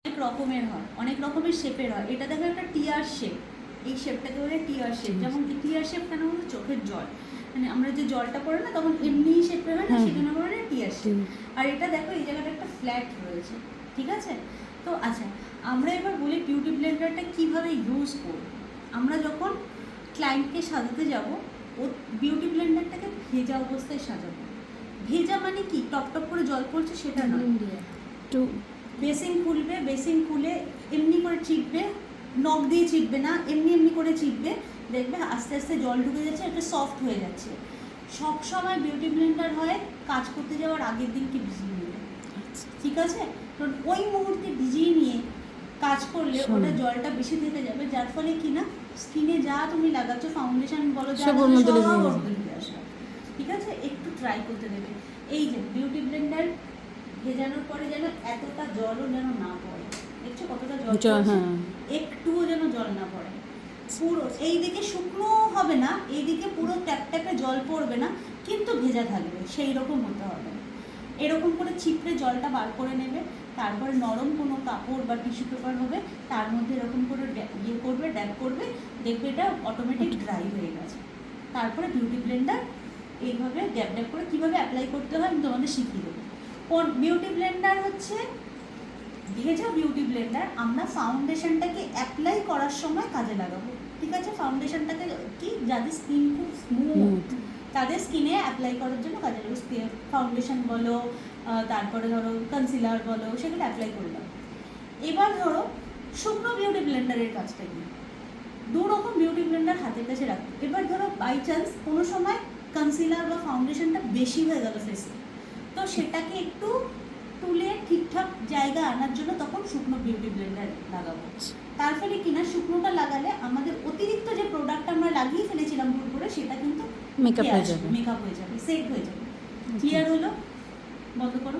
অনেক রকমের হয়, অনেক রকমের শেপের হয়। এটা দেখো একটা টিয়ার শেপ, এই শেপটাকে বলে টিয়ার শেপ। যেমন টিয়ার শেপ কেন বলতো, চোখের জল মানে আমরা যে জলটা পড়ে না তখন এমনি শেপের হয় না, সেজন্য বলে টিয়ার শেপ। আর এটা দেখো এই জায়গাটা একটা ফ্ল্যাট রয়েছে, ঠিক আছে? তো আচ্ছা, আমরা এবার বলি বিউটি ব্লেন্ডারটা কীভাবে ইউজ করব। আমরা যখন ক্লায়েন্টকে সাজাতে যাব, ও বিউটি ব্লেন্ডারটাকে ভেজা অবস্থায় সাজাবো। ভেজা মানে কি টপ টপ করে জল পড়ছে সেটা নয়, বেসিন খুলবে, বেসিন খুলে এমনি করে চিপবে, নখ দিয়ে চিপবে না, এমনি এমনি করে চিপবে, দেখবে আস্তে আস্তে জল ঢুকে যাচ্ছে, একটা সফট হয়ে যাচ্ছে। সব সময় বিউটি ব্লেন্ডার হয় কাজ করতে যাওয়ার আগের দিনকে ভিজিয়ে নেবে, ঠিক আছে? তো ওই মুহূর্তে ভিজিয়ে নিয়ে কাজ করলে ওটা জলটা বেশি থেকে যাবে, যার ফলে কি না স্কিনে যা তুমি লাগাচ্ছ, ফাউন্ডেশন বলো, যা সব আসবে, ঠিক আছে? একটু ট্রাই করতে দেবে। এই যে বিউটি ব্লেন্ডার ভেজানোর পরে যেন এতটা জলও যেন না পড়ে, দেখছো কতটা জল পড়ছে, একটুও যেন জল না পড়ে। পুরো এই দিকে শুকনো হবে না, এইদিকে পুরো ট্যাপ ট্যাপে জল পড়বে না, কিন্তু ভেজা থাকবে, সেই রকম হতে হবে। এরকম করে চিপড়ে জলটা বার করে নেবে, তারপরে নরম কোনো কাপড় বা টিস্যু পেপার হবে, তার মধ্যে এরকম করে ইয়ে করবে, ড্যাপ করবে, দেখবে এটা অটোমেটিক ড্রাই হয়ে গেছে। তারপরে বিউটি ব্লেন্ডার এইভাবে ড্যাপ ড্যাপ করে কীভাবে অ্যাপ্লাই করতে হয় আমি তোমাদের শিখিয়ে দেবো। বিউটি ব্লেন্ডার হচ্ছে ভেজা বিউটি ব্লেন্ডার আমরা ফাউন্ডেশনটাকে অ্যাপ্লাই করার সময় কাজে লাগাবো, ঠিক আছে? ফাউন্ডেশনটাকে কি যাদের স্কিন খুব স্মুথ তাদের স্কিনে অ্যাপ্লাই করার জন্য কাজে লাগবে। ফাউন্ডেশন বলো, তারপরে ধরো কনসিলার বলো, সেগুলো অ্যাপ্লাই করলাম। এবার ধরো শুকনো বিউটি ব্লেন্ডারের কাজটা কি, দু রকম বিউটি ব্লেন্ডার হাতের কাছে রাখবো। এবার ধরো বাই চান্স কোনো সময় কনসিলার বা ফাউন্ডেশনটা বেশি হয়ে গেল ফেসে, তো সেটাকে একটু তুলে ঠিকঠাক জায়গা আনার জন্য তখন শুকনো বিউটি ব্লেন্ডার লাগাবো। তার ফলে কিনা শুকনোটা লাগালে আমাদের অতিরিক্ত যে প্রোডাক্ট আমরা লাগিয়ে ফেলেছিলাম ভুল করে, সেটা কিন্তু মেকআপ হয়ে যাবে, সেট হয়ে যাবে। ক্লিয়ার হলো? বন্ধ করো।